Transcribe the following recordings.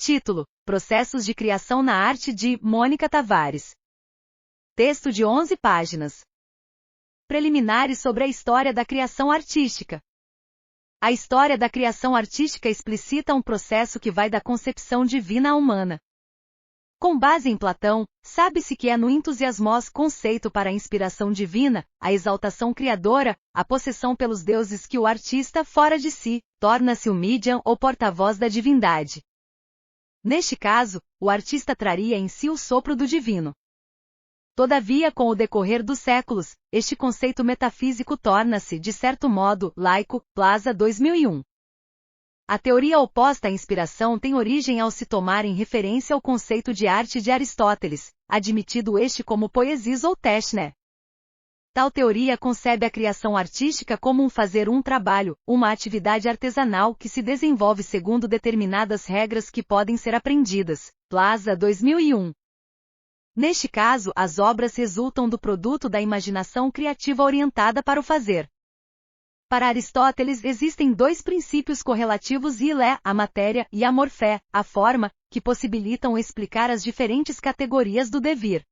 Título: Processos de Criação na Arte, de Mônica Tavares. Texto de 11 páginas. Preliminares sobre a história da criação artística. A história da criação artística explicita um processo que vai da concepção divina à humana. Com base em Platão, sabe-se que é no entusiasmos conceito para a inspiração divina, a exaltação criadora, a possessão pelos deuses que o artista, fora de si, torna-se o medium ou porta-voz da divindade. Neste caso, o artista traria em si o sopro do divino. Todavia, com o decorrer dos séculos, este conceito metafísico torna-se, de certo modo, laico. Plaza 2001. A teoria oposta à inspiração tem origem ao se tomar em referência ao conceito de arte de Aristóteles, admitido este como poiesis ou techne. Tal teoria concebe a criação artística como um fazer, um trabalho, uma atividade artesanal que se desenvolve segundo determinadas regras que podem ser aprendidas. Plaza 2001. Neste caso, as obras resultam do produto da imaginação criativa orientada para o fazer. Para Aristóteles existem dois princípios correlativos, a matéria, e a morfé, a forma, que possibilitam explicar as diferentes categorias do devir.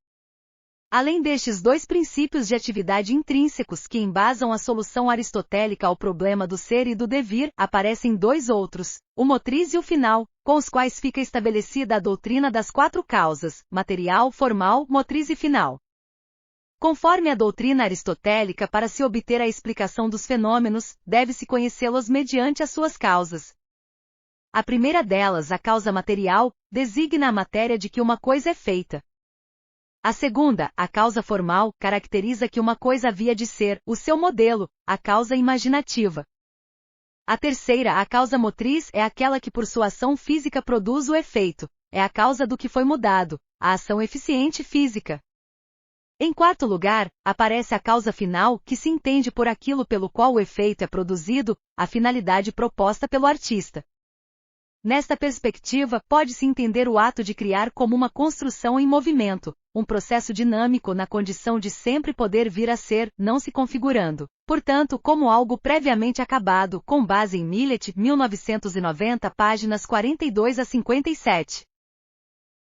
Além destes dois princípios de atividade intrínsecos que embasam a solução aristotélica ao problema do ser e do devir, aparecem dois outros, o motriz e o final, com os quais fica estabelecida a doutrina das quatro causas: material, formal, motriz e final. Conforme a doutrina aristotélica, para se obter a explicação dos fenômenos, deve-se conhecê-los mediante as suas causas. A primeira delas, a causa material, designa a matéria de que uma coisa é feita. A segunda, a causa formal, caracteriza que uma coisa havia de ser, o seu modelo, a causa imaginativa. A terceira, a causa motriz, é aquela que por sua ação física produz o efeito, é a causa do que foi mudado, a ação eficiente física. Em quarto lugar, aparece a causa final, que se entende por aquilo pelo qual o efeito é produzido, a finalidade proposta pelo artista. Nesta perspectiva, pode-se entender o ato de criar como uma construção em movimento, um processo dinâmico na condição de sempre poder vir a ser, não se configurando, portanto, como algo previamente acabado, com base em Millet, 1990, páginas 42 a 57.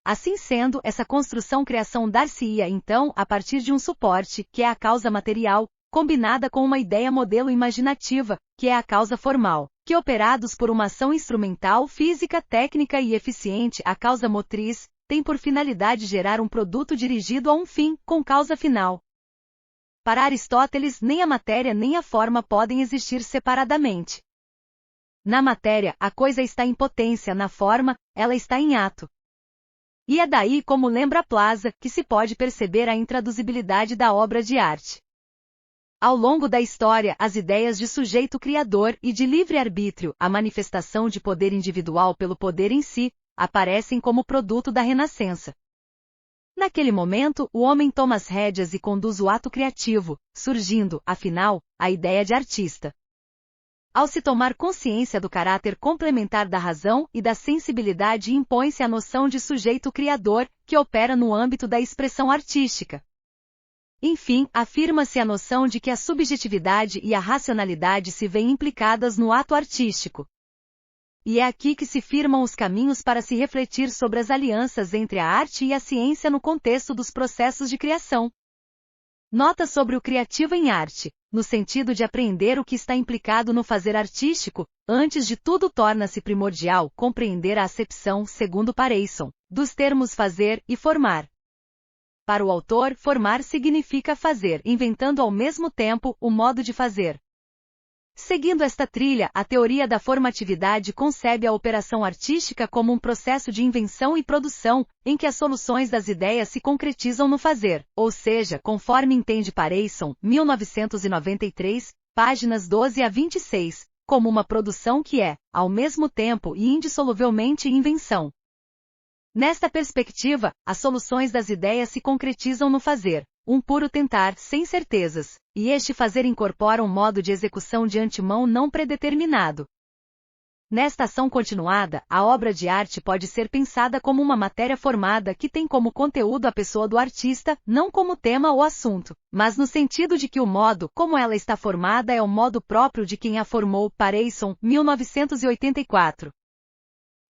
Assim sendo, essa construção-criação dar-se-ia, então, a partir de um suporte, que é a causa material, combinada com uma ideia modelo imaginativa, que é a causa formal, que operados por uma ação instrumental, física, técnica e eficiente, a causa motriz, tem por finalidade gerar um produto dirigido a um fim, com causa final. Para Aristóteles, nem a matéria nem a forma podem existir separadamente. Na matéria, a coisa está em potência, na forma, ela está em ato. E é daí, como lembra Plaza, que se pode perceber a intraduzibilidade da obra de arte. Ao longo da história, as ideias de sujeito criador e de livre-arbítrio, a manifestação de poder individual pelo poder em si, aparecem como produto da Renascença. Naquele momento, o homem toma as rédeas e conduz o ato criativo, surgindo, afinal, a ideia de artista. Ao se tomar consciência do caráter complementar da razão e da sensibilidade, impõe-se a noção de sujeito criador, que opera no âmbito da expressão artística. Enfim, afirma-se a noção de que a subjetividade e a racionalidade se veem implicadas no ato artístico. E é aqui que se firmam os caminhos para se refletir sobre as alianças entre a arte e a ciência no contexto dos processos de criação. Nota sobre o criativo em arte. No sentido de apreender o que está implicado no fazer artístico, antes de tudo torna-se primordial compreender a acepção, segundo Pareyson, dos termos fazer e formar. Para o autor, formar significa fazer, inventando ao mesmo tempo o modo de fazer. Seguindo esta trilha, a teoria da formatividade concebe a operação artística como um processo de invenção e produção, em que as soluções das ideias se concretizam no fazer, ou seja, conforme entende Pareyson, 1993, páginas 12 a 26, como uma produção que é, ao mesmo tempo e indissoluvelmente invenção. Nesta perspectiva, as soluções das ideias se concretizam no fazer, um puro tentar, sem certezas, e este fazer incorpora um modo de execução de antemão não predeterminado. Nesta ação continuada, a obra de arte pode ser pensada como uma matéria formada que tem como conteúdo a pessoa do artista, não como tema ou assunto, mas no sentido de que o modo como ela está formada é o modo próprio de quem a formou. Pareyson, 1984.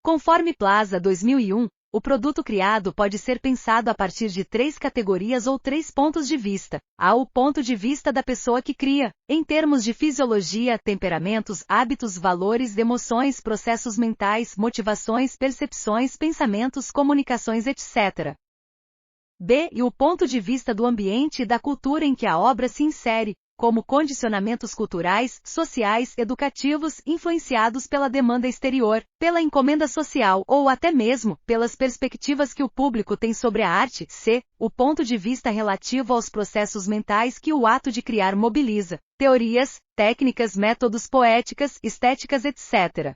Conforme Plaza 2001, o produto criado pode ser pensado a partir de 3 categorias ou 3 pontos de vista. Há o ponto de vista da pessoa que cria, em termos de fisiologia, temperamentos, hábitos, valores, emoções, processos mentais, motivações, percepções, pensamentos, comunicações, etc. B. E o ponto de vista do ambiente e da cultura em que a obra se insere, como condicionamentos culturais, sociais, educativos, influenciados pela demanda exterior, pela encomenda social ou até mesmo pelas perspectivas que o público tem sobre a arte. C. O ponto de vista relativo aos processos mentais que o ato de criar mobiliza, teorias, técnicas, métodos, poéticas, estéticas, etc.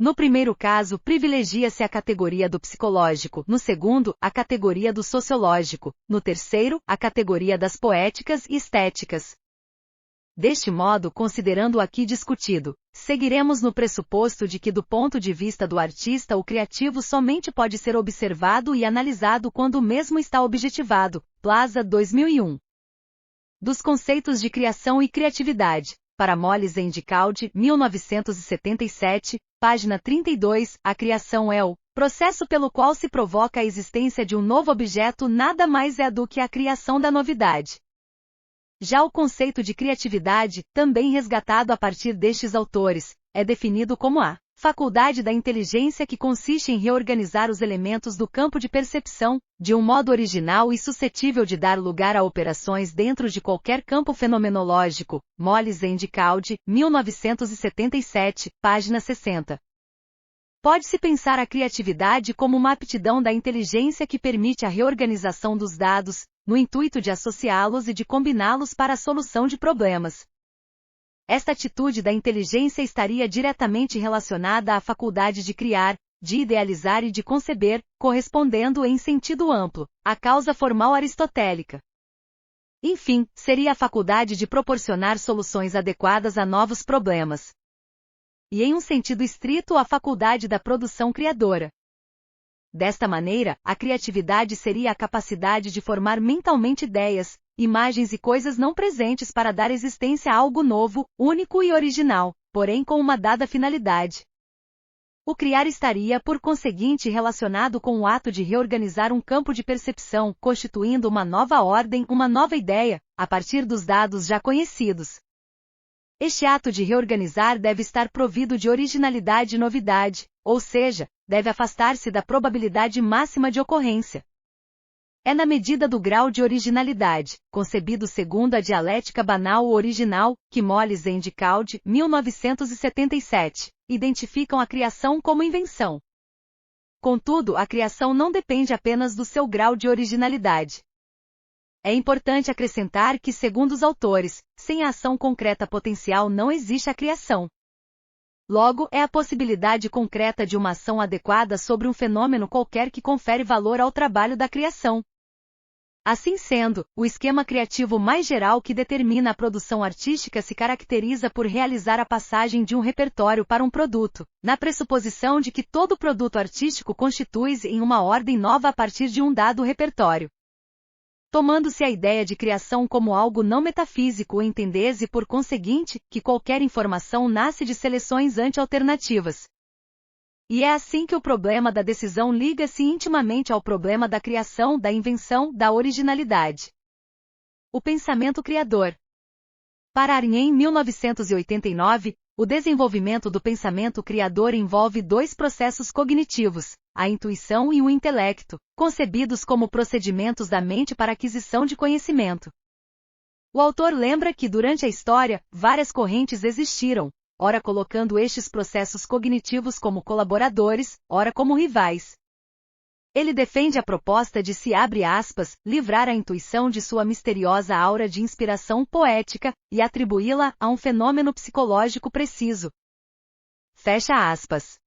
No primeiro caso, privilegia-se a categoria do psicológico, no segundo, a categoria do sociológico, no terceiro, a categoria das poéticas e estéticas. Deste modo, considerando o aqui discutido, seguiremos no pressuposto de que do ponto de vista do artista o criativo somente pode ser observado e analisado quando o mesmo está objetivado. Plaza 2001. Dos conceitos de criação e criatividade. Para Moles and Caudy, 1977, página 32, a criação é o processo pelo qual se provoca a existência de um novo objeto, nada mais é do que a criação da novidade. Já o conceito de criatividade, também resgatado a partir destes autores, é definido como a faculdade da inteligência que consiste em reorganizar os elementos do campo de percepção, de um modo original e suscetível de dar lugar a operações dentro de qualquer campo fenomenológico. Moles and Caudy, 1977, página 60. Pode-se pensar a criatividade como uma aptidão da inteligência que permite a reorganização dos dados, no intuito de associá-los e de combiná-los para a solução de problemas. Esta atitude da inteligência estaria diretamente relacionada à faculdade de criar, de idealizar e de conceber, correspondendo em sentido amplo, à causa formal aristotélica. Enfim, seria a faculdade de proporcionar soluções adequadas a novos problemas. E em um sentido estrito, a faculdade da produção criadora. Desta maneira, a criatividade seria a capacidade de formar mentalmente ideias, imagens e coisas não presentes para dar existência a algo novo, único e original, porém com uma dada finalidade. O criar estaria, por conseguinte, relacionado com o ato de reorganizar um campo de percepção, constituindo uma nova ordem, uma nova ideia, a partir dos dados já conhecidos. Este ato de reorganizar deve estar provido de originalidade e novidade, ou seja, deve afastar-se da probabilidade máxima de ocorrência. É na medida do grau de originalidade, concebido segundo a dialética banal ou original, que Moles and Caudy, 1977, identificam a criação como invenção. Contudo, a criação não depende apenas do seu grau de originalidade. É importante acrescentar que, segundo os autores, sem a ação concreta potencial não existe a criação. Logo, é a possibilidade concreta de uma ação adequada sobre um fenômeno qualquer que confere valor ao trabalho da criação. Assim sendo, o esquema criativo mais geral que determina a produção artística se caracteriza por realizar a passagem de um repertório para um produto, na pressuposição de que todo produto artístico constitui-se em uma ordem nova a partir de um dado repertório. Tomando-se a ideia de criação como algo não metafísico, entende-se, por conseguinte, que qualquer informação nasce de seleções anti-alternativas. E é assim que o problema da decisão liga-se intimamente ao problema da criação, da invenção, da originalidade. O pensamento criador. Para Arnhem, 1989, o desenvolvimento do pensamento criador envolve dois processos cognitivos, a intuição e o intelecto, concebidos como procedimentos da mente para aquisição de conhecimento. O autor lembra que, durante a história, várias correntes existiram, ora colocando estes processos cognitivos como colaboradores, ora como rivais. Ele defende a proposta de se, abre aspas, livrar a intuição de sua misteriosa aura de inspiração poética, e atribuí-la a um fenômeno psicológico preciso. Fecha aspas.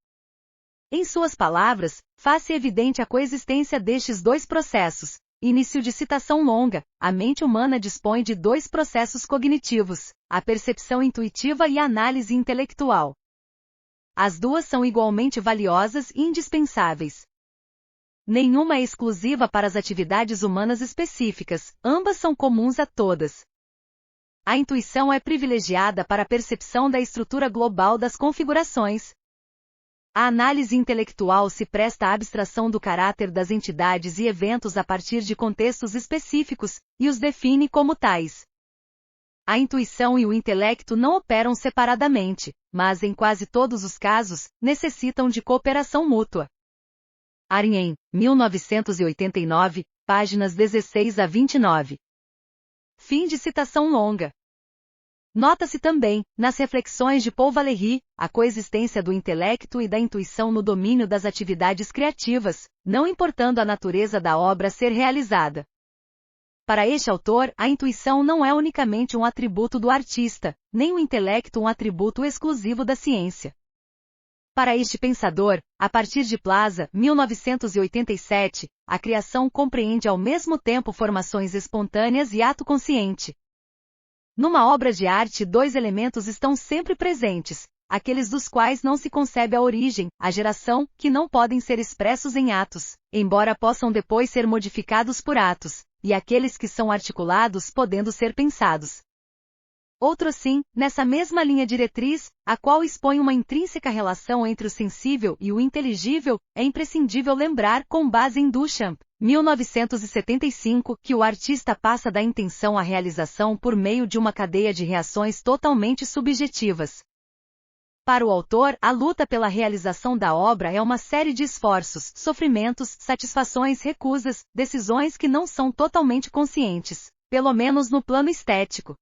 Em suas palavras, faz-se evidente a coexistência destes dois processos. Início de citação longa. A mente humana dispõe de dois processos cognitivos, a percepção intuitiva e a análise intelectual. As duas são igualmente valiosas e indispensáveis. Nenhuma é exclusiva para as atividades humanas específicas, ambas são comuns a todas. A intuição é privilegiada para a percepção da estrutura global das configurações. A análise intelectual se presta à abstração do caráter das entidades e eventos a partir de contextos específicos, e os define como tais. A intuição e o intelecto não operam separadamente, mas em quase todos os casos, necessitam de cooperação mútua. Arien, 1989, páginas 16 a 29. Fim de citação longa. Nota-se também, nas reflexões de Paul Valéry, a coexistência do intelecto e da intuição no domínio das atividades criativas, não importando a natureza da obra a ser realizada. Para este autor, a intuição não é unicamente um atributo do artista, nem o intelecto um atributo exclusivo da ciência. Para este pensador, a partir de Plaza, 1987, a criação compreende ao mesmo tempo formações espontâneas e ato consciente. Numa obra de arte, dois elementos estão sempre presentes, aqueles dos quais não se concebe a origem, a geração, que não podem ser expressos em atos, embora possam depois ser modificados por atos, e aqueles que são articulados podendo ser pensados. Outro assim, nessa mesma linha diretriz, a qual expõe uma intrínseca relação entre o sensível e o inteligível, é imprescindível lembrar, com base em Duchamp, 1975, que o artista passa da intenção à realização por meio de uma cadeia de reações totalmente subjetivas. Para o autor, a luta pela realização da obra é uma série de esforços, sofrimentos, satisfações, recusas, decisões que não são totalmente conscientes, pelo menos no plano estético.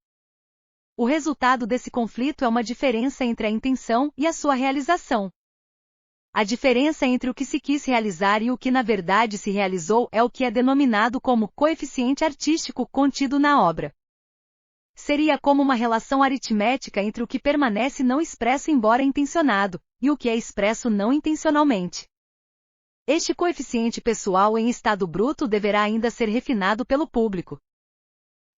O resultado desse conflito é uma diferença entre a intenção e a sua realização. A diferença entre o que se quis realizar e o que na verdade se realizou é o que é denominado como coeficiente artístico contido na obra. Seria como uma relação aritmética entre o que permanece não expresso embora intencionado, e o que é expresso não intencionalmente. Este coeficiente pessoal em estado bruto deverá ainda ser refinado pelo público.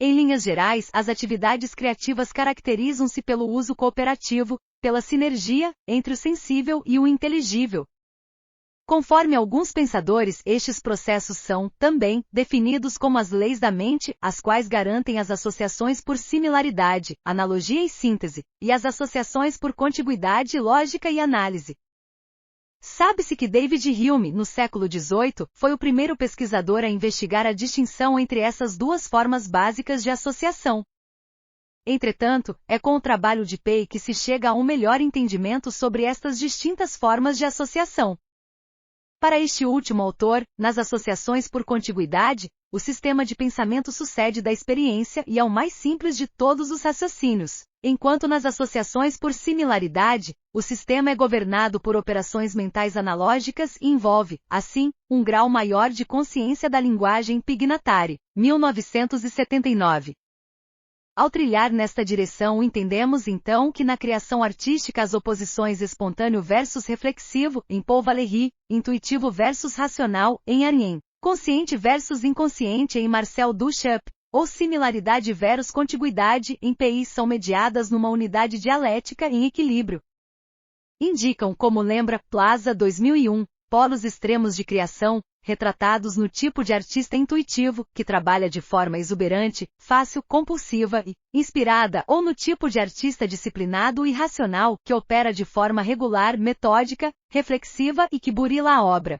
Em linhas gerais, as atividades criativas caracterizam-se pelo uso cooperativo, pela sinergia entre o sensível e o inteligível. Conforme alguns pensadores, estes processos são, também, definidos como as leis da mente, as quais garantem as associações por similaridade, analogia e síntese, e as associações por contiguidade, lógica e análise. Sabe-se que David Hume, no século XVIII, foi o primeiro pesquisador a investigar a distinção entre essas duas formas básicas de associação. Entretanto, é com o trabalho de Pei que se chega a um melhor entendimento sobre estas distintas formas de associação. Para este último autor, nas associações por contiguidade, o sistema de pensamento sucede da experiência e é o mais simples de todos os raciocínios, enquanto nas associações por similaridade, o sistema é governado por operações mentais analógicas e envolve, assim, um grau maior de consciência da linguagem Pignatari, 1979. Ao trilhar nesta direção, entendemos então que na criação artística as oposições espontâneo versus reflexivo, em Paul Valéry, intuitivo versus racional, em Arien, consciente versus inconsciente, em Marcel Duchamp, ou similaridade versus contiguidade, em Pei, são mediadas numa unidade dialética em equilíbrio. Indicam, como lembra Plaza 2001, polos extremos de criação, retratados no tipo de artista intuitivo, que trabalha de forma exuberante, fácil, compulsiva e inspirada, ou no tipo de artista disciplinado e racional, que opera de forma regular, metódica, reflexiva e que burila a obra.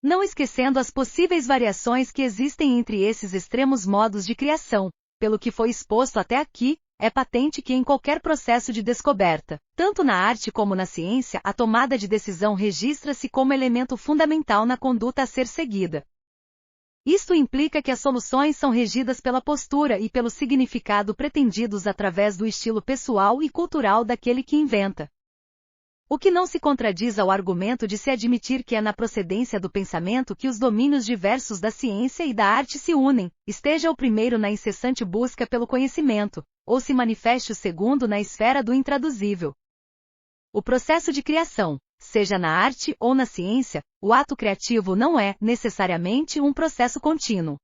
Não esquecendo as possíveis variações que existem entre esses extremos modos de criação, pelo que foi exposto até aqui, é patente que em qualquer processo de descoberta, tanto na arte como na ciência, a tomada de decisão registra-se como elemento fundamental na conduta a ser seguida. Isto implica que as soluções são regidas pela postura e pelo significado pretendidos através do estilo pessoal e cultural daquele que inventa. O que não se contradiz ao argumento de se admitir que é na procedência do pensamento que os domínios diversos da ciência e da arte se unem, esteja o primeiro na incessante busca pelo conhecimento, ou se manifeste o segundo na esfera do intraduzível. O processo de criação, seja na arte ou na ciência, o ato criativo não é, necessariamente, um processo contínuo.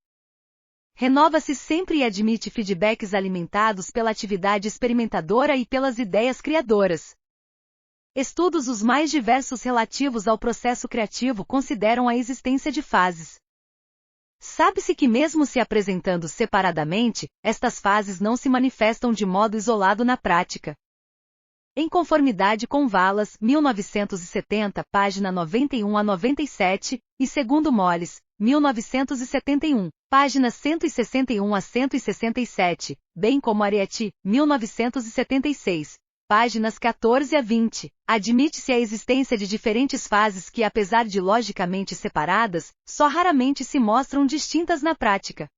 Renova-se sempre e admite feedbacks alimentados pela atividade experimentadora e pelas ideias criadoras. Estudos os mais diversos relativos ao processo criativo consideram a existência de fases. Sabe-se que mesmo se apresentando separadamente, estas fases não se manifestam de modo isolado na prática. Em conformidade com Wallace, 1970, página 91 a 97, e segundo Moles, 1971, páginas 161 a 167, bem como Arietti, 1976, páginas 14 a 20, admite-se a existência de diferentes fases que, apesar de logicamente separadas, só raramente se mostram distintas na prática.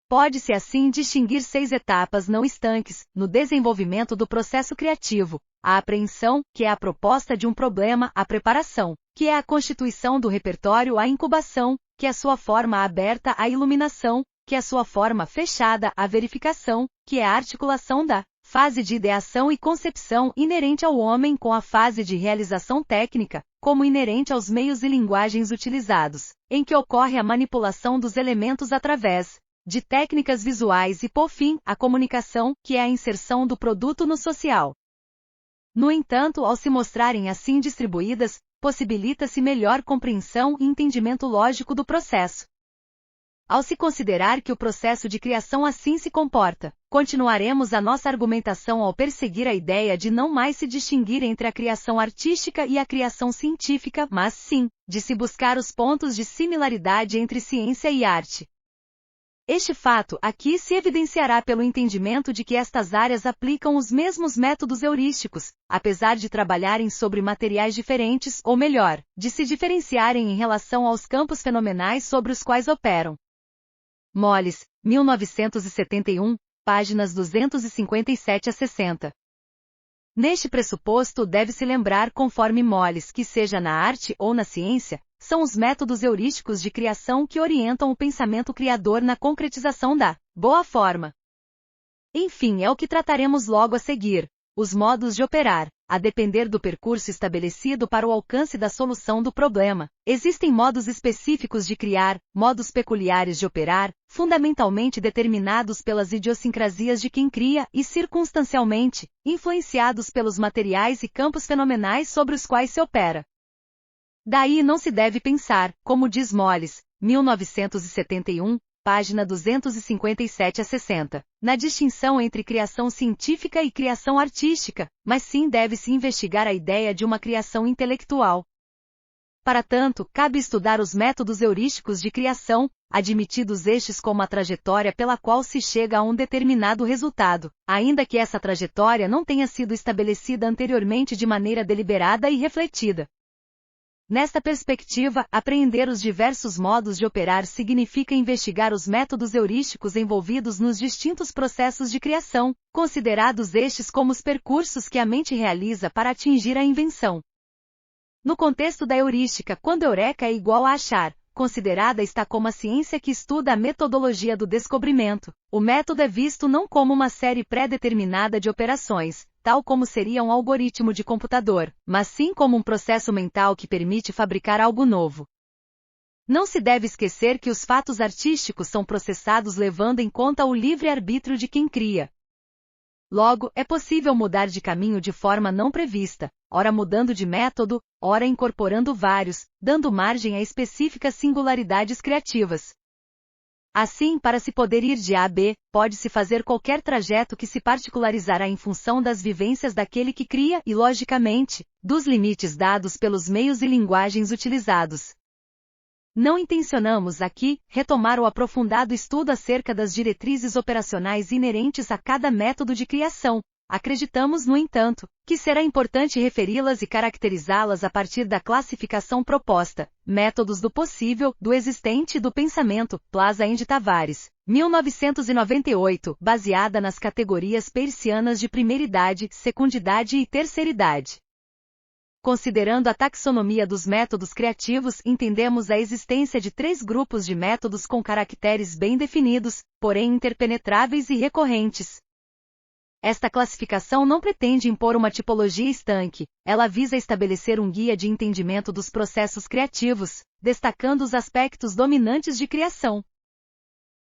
Pode-se assim distinguir 6 etapas não estanques, no desenvolvimento do processo criativo: a apreensão, que é a proposta de um problema, a preparação, que é a constituição do repertório, a incubação, que é sua forma aberta, a iluminação, que é sua forma fechada, a verificação, que é a articulação da fase de ideação e concepção inerente ao homem com a fase de realização técnica, como inerente aos meios e linguagens utilizados, em que ocorre a manipulação dos elementos através de técnicas visuais e, por fim, a comunicação, que é a inserção do produto no social. No entanto, ao se mostrarem assim distribuídas, possibilita-se melhor compreensão e entendimento lógico do processo. Ao se considerar que o processo de criação assim se comporta, continuaremos a nossa argumentação ao perseguir a ideia de não mais se distinguir entre a criação artística e a criação científica, mas sim, de se buscar os pontos de similaridade entre ciência e arte. Este fato aqui se evidenciará pelo entendimento de que estas áreas aplicam os mesmos métodos heurísticos, apesar de trabalharem sobre materiais diferentes, ou melhor, de se diferenciarem em relação aos campos fenomenais sobre os quais operam. Moles, 1971, páginas 257 a 60. Neste pressuposto deve-se lembrar, conforme Moles, que seja na arte ou na ciência, são os métodos heurísticos de criação que orientam o pensamento criador na concretização da boa forma. Enfim, é o que trataremos logo a seguir: os modos de operar, a depender do percurso estabelecido para o alcance da solução do problema. Existem modos específicos de criar, modos peculiares de operar, fundamentalmente determinados pelas idiosincrasias de quem cria e, circunstancialmente, influenciados pelos materiais e campos fenomenais sobre os quais se opera. Daí não se deve pensar, como diz Moles, 1971, página 257 a 60, na distinção entre criação científica e criação artística, mas sim deve-se investigar a ideia de uma criação intelectual. Para tanto, cabe estudar os métodos heurísticos de criação, admitidos estes como a trajetória pela qual se chega a um determinado resultado, ainda que essa trajetória não tenha sido estabelecida anteriormente de maneira deliberada e refletida. Nesta perspectiva, apreender os diversos modos de operar significa investigar os métodos heurísticos envolvidos nos distintos processos de criação, considerados estes como os percursos que a mente realiza para atingir a invenção. No contexto da heurística, quando eureka é igual a achar, considerada está como a ciência que estuda a metodologia do descobrimento, o método é visto não como uma série pré-determinada de operações, tal como seria um algoritmo de computador, mas sim como um processo mental que permite fabricar algo novo. Não se deve esquecer que os fatos artísticos são processados levando em conta o livre-arbítrio de quem cria. Logo, é possível mudar de caminho de forma não prevista, ora mudando de método, ora incorporando vários, dando margem a específicas singularidades criativas. Assim, para se poder ir de A a B, pode-se fazer qualquer trajeto que se particularizará em função das vivências daquele que cria e, logicamente, dos limites dados pelos meios e linguagens utilizados. Não intencionamos aqui retomar o aprofundado estudo acerca das diretrizes operacionais inerentes a cada método de criação. Acreditamos, no entanto, que será importante referi-las e caracterizá-las a partir da classificação proposta, Métodos do Possível, do Existente e do Pensamento, Plaza and Tavares, 1998, baseada nas categorias peircianas de primeiridade, secundidade e terceiridade. Considerando a taxonomia dos métodos criativos, entendemos a existência de 3 grupos de métodos com caracteres bem definidos, porém interpenetráveis e recorrentes. Esta classificação não pretende impor uma tipologia estanque, ela visa estabelecer um guia de entendimento dos processos criativos, destacando os aspectos dominantes de criação.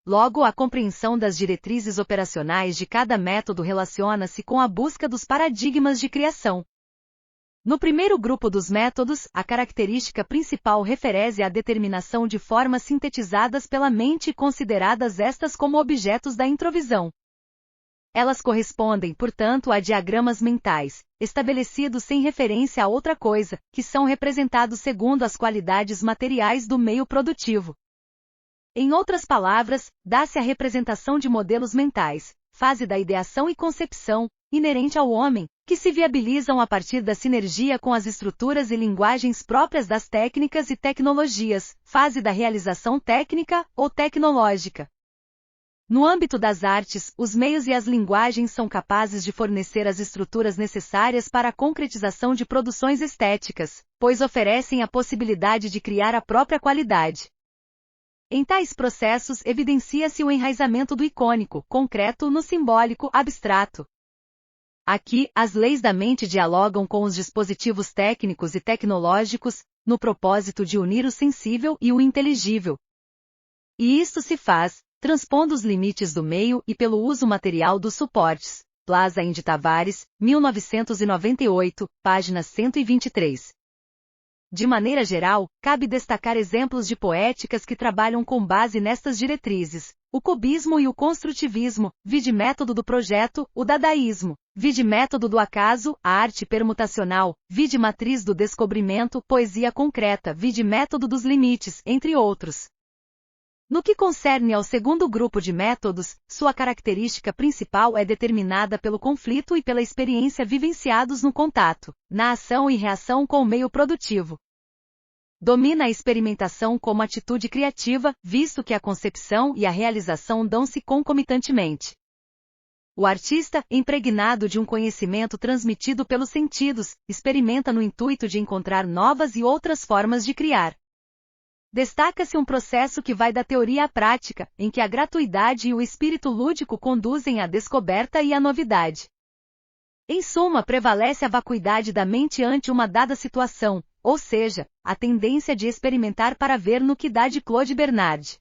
Logo, a compreensão das diretrizes operacionais de cada método relaciona-se com a busca dos paradigmas de criação. No primeiro grupo dos métodos, a característica principal refere-se à determinação de formas sintetizadas pela mente e consideradas estas como objetos da introvisão. Elas correspondem, portanto, a diagramas mentais, estabelecidos sem referência a outra coisa, que são representados segundo as qualidades materiais do meio produtivo. Em outras palavras, dá-se a representação de modelos mentais, fase da ideação e concepção, inerente ao homem, que se viabilizam a partir da sinergia com as estruturas e linguagens próprias das técnicas e tecnologias, fase da realização técnica ou tecnológica. No âmbito das artes, os meios e as linguagens são capazes de fornecer as estruturas necessárias para a concretização de produções estéticas, pois oferecem a possibilidade de criar a própria qualidade. Em tais processos evidencia-se o enraizamento do icônico, concreto no simbólico, abstrato. Aqui, as leis da mente dialogam com os dispositivos técnicos e tecnológicos, no propósito de unir o sensível e o inteligível. E isto se faz, transpondo os limites do meio e pelo uso material dos suportes. Plaza Indy Tavares, 1998, página 123. De maneira geral, cabe destacar exemplos de poéticas que trabalham com base nestas diretrizes: o cubismo e o construtivismo, vide método do projeto, o dadaísmo, vide método do acaso, a arte permutacional, vide matriz do descobrimento, poesia concreta, vide método dos limites, entre outros. No que concerne ao segundo grupo de métodos, sua característica principal é determinada pelo conflito e pela experiência vivenciados no contato, na ação e reação com o meio produtivo. Domina a experimentação como atitude criativa, visto que a concepção e a realização dão-se concomitantemente. O artista, impregnado de um conhecimento transmitido pelos sentidos, experimenta no intuito de encontrar novas e outras formas de criar. Destaca-se um processo que vai da teoria à prática, em que a gratuidade e o espírito lúdico conduzem à descoberta e à novidade. Em suma, prevalece a vacuidade da mente ante uma dada situação, ou seja, a tendência de experimentar para ver no que dá de Claude Bernard.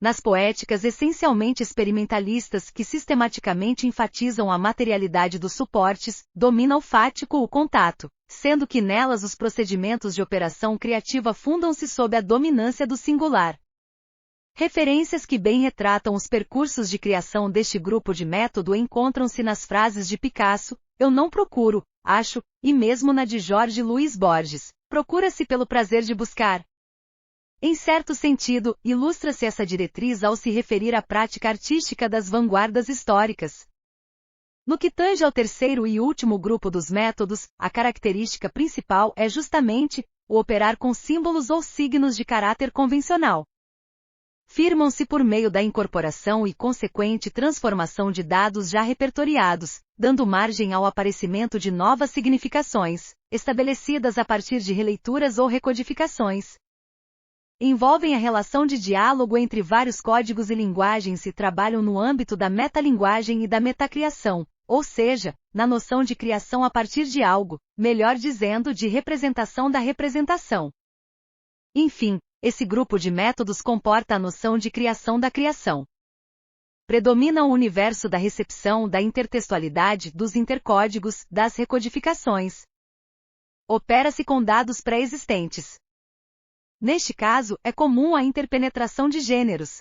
Nas poéticas essencialmente experimentalistas que sistematicamente enfatizam a materialidade dos suportes, domina o fático o contato, sendo que nelas os procedimentos de operação criativa fundam-se sob a dominância do singular. Referências que bem retratam os percursos de criação deste grupo de método encontram-se nas frases de Picasso: "Eu não procuro, acho", e mesmo na de Jorge Luiz Borges: "Procura-se pelo prazer de buscar". Em certo sentido, ilustra-se essa diretriz ao se referir à prática artística das vanguardas históricas. No que tange ao terceiro e último grupo dos métodos, a característica principal é justamente o operar com símbolos ou signos de caráter convencional. Firmam-se por meio da incorporação e consequente transformação de dados já repertoriados, dando margem ao aparecimento de novas significações, estabelecidas a partir de releituras ou recodificações. Envolvem a relação de diálogo entre vários códigos e linguagens e trabalham no âmbito da metalinguagem e da metacriação, ou seja, na noção de criação a partir de algo, melhor dizendo, de representação da representação. Enfim, esse grupo de métodos comporta a noção de criação da criação. Predomina o universo da recepção, da intertextualidade, dos intercódigos, das recodificações. Opera-se com dados pré-existentes. Neste caso, é comum a interpenetração de gêneros.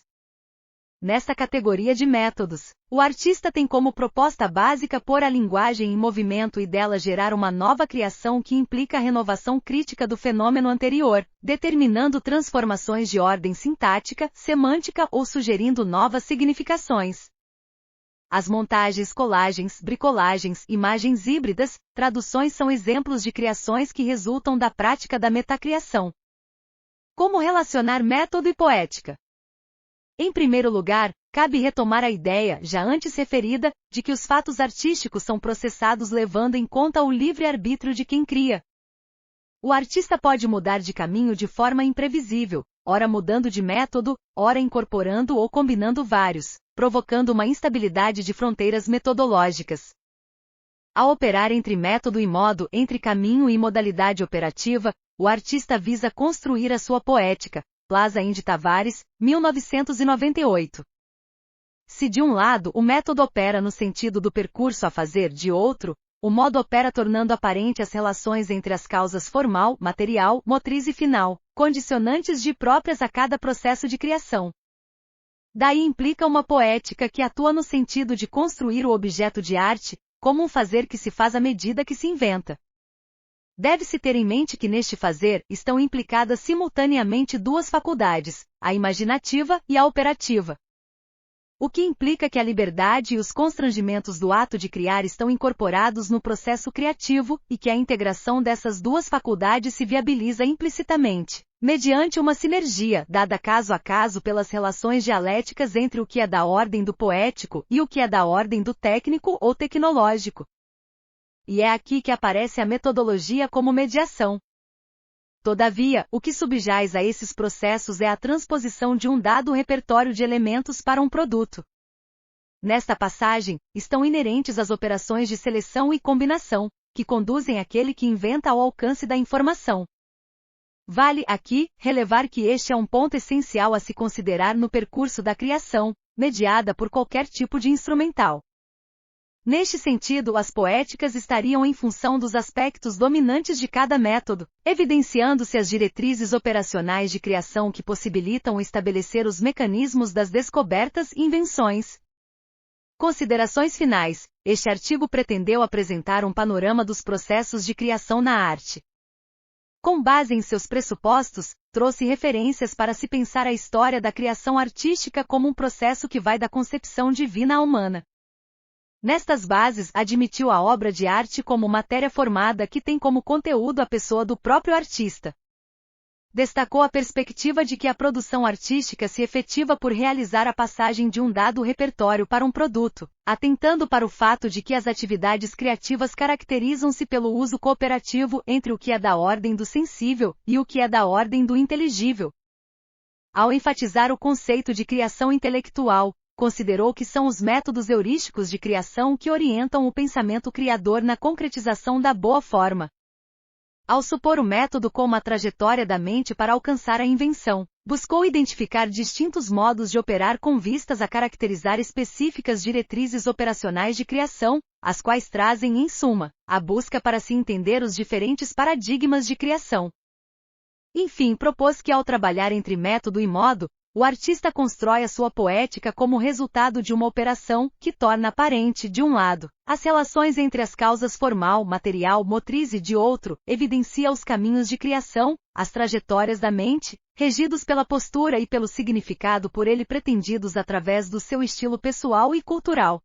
Nesta categoria de métodos, o artista tem como proposta básica pôr a linguagem em movimento e dela gerar uma nova criação que implica a renovação crítica do fenômeno anterior, determinando transformações de ordem sintática, semântica ou sugerindo novas significações. As montagens, colagens, bricolagens, imagens híbridas, traduções são exemplos de criações que resultam da prática da metacriação. Como relacionar método e poética? Em primeiro lugar, cabe retomar a ideia, já antes referida, de que os fatos artísticos são processados levando em conta o livre-arbítrio de quem cria. O artista pode mudar de caminho de forma imprevisível, ora mudando de método, ora incorporando ou combinando vários, provocando uma instabilidade de fronteiras metodológicas. Ao operar entre método e modo, entre caminho e modalidade operativa, o artista visa construir a sua poética. Plaza Indy Tavares, 1998. Se de um lado o método opera no sentido do percurso a fazer, de outro, o modo opera tornando aparente as relações entre as causas formal, material, motriz e final, condicionantes de próprias a cada processo de criação. Daí implica uma poética que atua no sentido de construir o objeto de arte, como um fazer que se faz à medida que se inventa. Deve-se ter em mente que neste fazer estão implicadas simultaneamente duas faculdades, a imaginativa e a operativa. O que implica que a liberdade e os constrangimentos do ato de criar estão incorporados no processo criativo, e que a integração dessas duas faculdades se viabiliza implicitamente, mediante uma sinergia, dada caso a caso pelas relações dialéticas entre o que é da ordem do poético e o que é da ordem do técnico ou tecnológico. E é aqui que aparece a metodologia como mediação. Todavia, o que subjaz a esses processos é a transposição de um dado repertório de elementos para um produto. Nesta passagem, estão inerentes as operações de seleção e combinação, que conduzem aquele que inventa ao alcance da informação. Vale, aqui, relevar que este é um ponto essencial a se considerar no percurso da criação, mediada por qualquer tipo de instrumental. Neste sentido, as poéticas estariam em função dos aspectos dominantes de cada método, evidenciando-se as diretrizes operacionais de criação que possibilitam estabelecer os mecanismos das descobertas e invenções. Considerações finais. Este artigo pretendeu apresentar um panorama dos processos de criação na arte. Com base em seus pressupostos, trouxe referências para se pensar a história da criação artística como um processo que vai da concepção divina à humana. Nestas bases, admitiu a obra de arte como matéria formada que tem como conteúdo a pessoa do próprio artista. Destacou a perspectiva de que a produção artística se efetiva por realizar a passagem de um dado repertório para um produto, atentando para o fato de que as atividades criativas caracterizam-se pelo uso cooperativo entre o que é da ordem do sensível e o que é da ordem do inteligível. Ao enfatizar o conceito de criação intelectual, considerou que são os métodos heurísticos de criação que orientam o pensamento criador na concretização da boa forma. Ao supor o método como a trajetória da mente para alcançar a invenção, buscou identificar distintos modos de operar com vistas a caracterizar específicas diretrizes operacionais de criação, as quais trazem, em suma, a busca para se entender os diferentes paradigmas de criação. Enfim, propôs que ao trabalhar entre método e modo, o artista constrói a sua poética como resultado de uma operação que torna aparente, de um lado, as relações entre as causas formal, material, motriz e de outro, evidencia os caminhos de criação, as trajetórias da mente, regidos pela postura e pelo significado por ele pretendidos através do seu estilo pessoal e cultural.